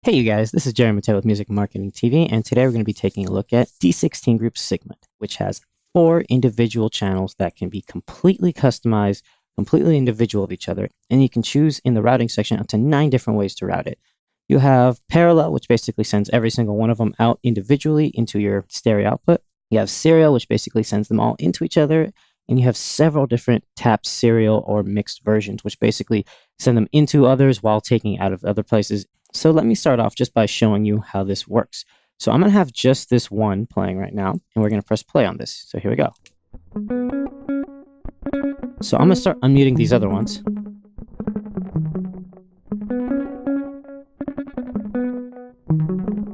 Hey you guys, this is Jerry Mateo with Music Marketing TV, and today we're going to be taking a look at D16 Group Sigmund, which has 4 individual channels that can be completely customized, completely individual of each other, and you can choose in the routing section up to 9 different ways to route it. You have parallel, which basically sends every single one of them out individually into your stereo output. You have serial, which basically sends them all into each other, and you have several different tap serial or mixed versions, which basically send them into others while taking out of other places. So let me start off just by showing you how this works. So I'm going to have just this one playing right now, and we're going to press play on this. So here we go. So I'm going to start unmuting these other ones.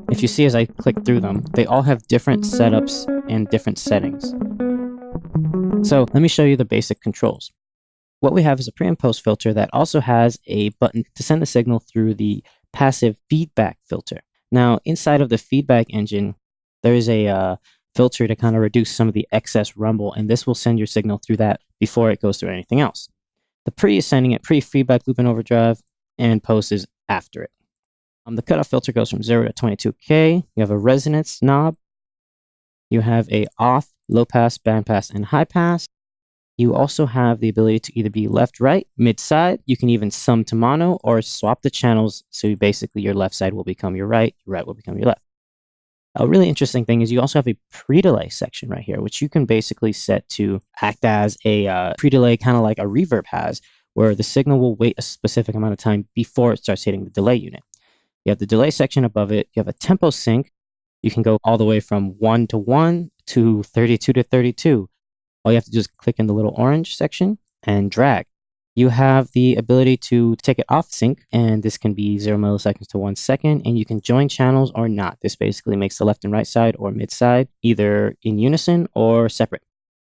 If you see as I click through them, they all have different setups and different settings. So let me show you the basic controls. What we have is a pre and post filter that also has a button to send the signal through the passive feedback filter. Now, inside of the feedback engine, there is a filter to kind of reduce some of the excess rumble, and this will send your signal through that before it goes through anything else. The pre is sending it pre-feedback loop and overdrive, and post is after it. The cutoff filter goes from 0 to 22K. You have a resonance knob. You have a off, low pass, band pass, and high pass. You also have the ability to either be left, right, mid, side. You can even sum to mono or swap the channels. So basically your left side will become your right will become your left. A really interesting thing is you also have a pre-delay section right here, which you can basically set to act as a pre-delay, kind of like a reverb has, where the signal will wait a specific amount of time before it starts hitting the delay unit. You have the delay section above it. You have a tempo sync. You can go all the way from 1 to 1 to 32 to 32. All you have to do is click in the little orange section and drag. You have the ability to take it off sync, and this can be 0 milliseconds to 1 second, and you can join channels or not. This basically makes the left and right side or mid side either in unison or separate.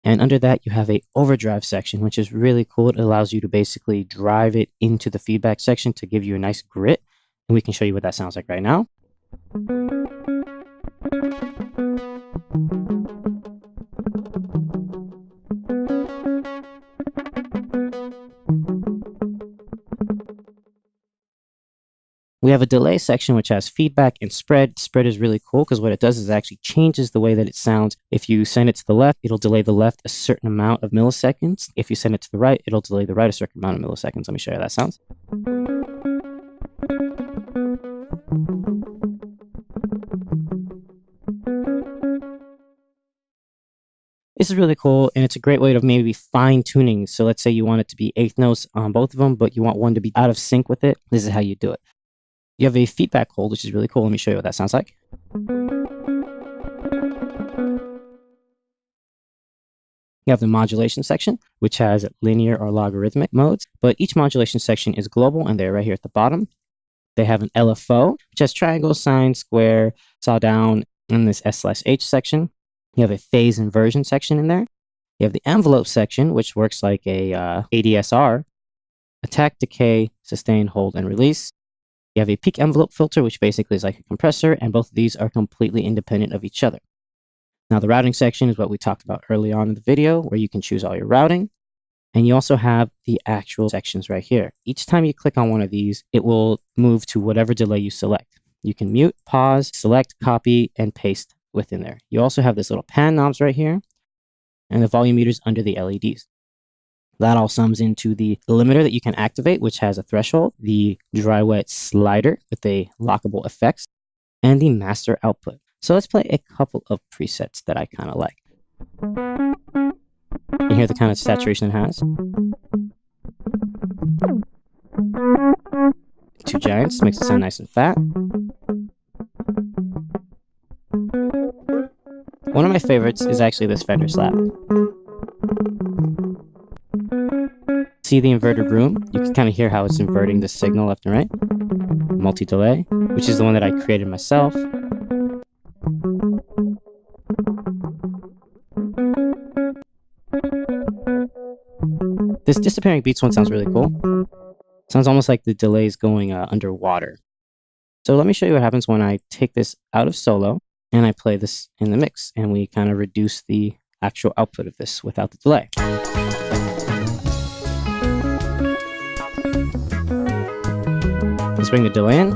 And under that, you have a overdrive section, which is really cool. It allows you to basically drive it into the feedback section to give you a nice grit. And we can show you what that sounds like right now. We have a delay section which has feedback and spread. Spread is really cool because what it does is it actually changes the way that it sounds. If you send it to the left, it'll delay the left a certain amount of milliseconds. If you send it to the right, it'll delay the right a certain amount of milliseconds. Let me show you how that sounds. This is really cool, and it's a great way of maybe fine-tuning. So let's say you want it to be 8th notes on both of them, but you want one to be out of sync with it. This is how you do it. You have a feedback hold, which is really cool. Let me show you what that sounds like. You have the modulation section, which has linear or logarithmic modes, but each modulation section is global, and they're right here at the bottom. They have an LFO, which has triangle, sine, square, sawdown, and this S/H section. You have a phase inversion section in there. You have the envelope section, which works like a ADSR, attack, decay, sustain, hold, and release. You have a peak envelope filter, which basically is like a compressor, and both of these are completely independent of each other. Now, the routing section is what we talked about early on in the video, where you can choose all your routing. And you also have the actual sections right here. Each time you click on one of these, it will move to whatever delay you select. You can mute, pause, select, copy, and paste within there. You also have this little pan knobs right here, and the volume meters under the LEDs. That all sums into the limiter that you can activate, which has a threshold, the dry wet slider with a lockable effects, and the master output. So let's play a couple of presets that I kind of like. You hear the kind of saturation it has. 2 giants makes it sound nice and fat. One of my favorites is actually this Fender slap. See the inverted room? You can kind of hear how it's inverting the signal left and right. Multi-delay, which is the one that I created myself. This disappearing beats one sounds really cool. Sounds almost like the delay is going underwater. So let me show you what happens when I take this out of solo and I play this in the mix, and we kind of reduce the actual output of this without the delay. Let's bring the delay in.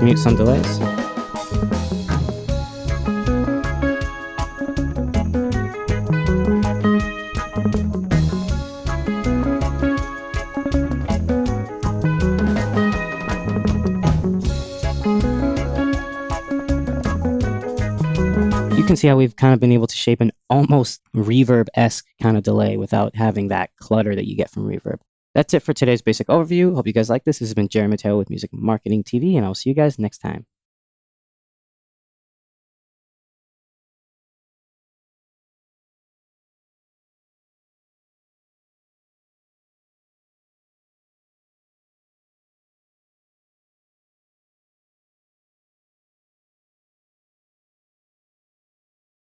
Let's mute some delays. You can see how we've kind of been able to shape an almost reverb-esque kind of delay without having that clutter that you get from reverb. That's it for today's basic overview. Hope you guys like this. This has been Jerry Mateo with Music Marketing TV, and I'll see you guys next time.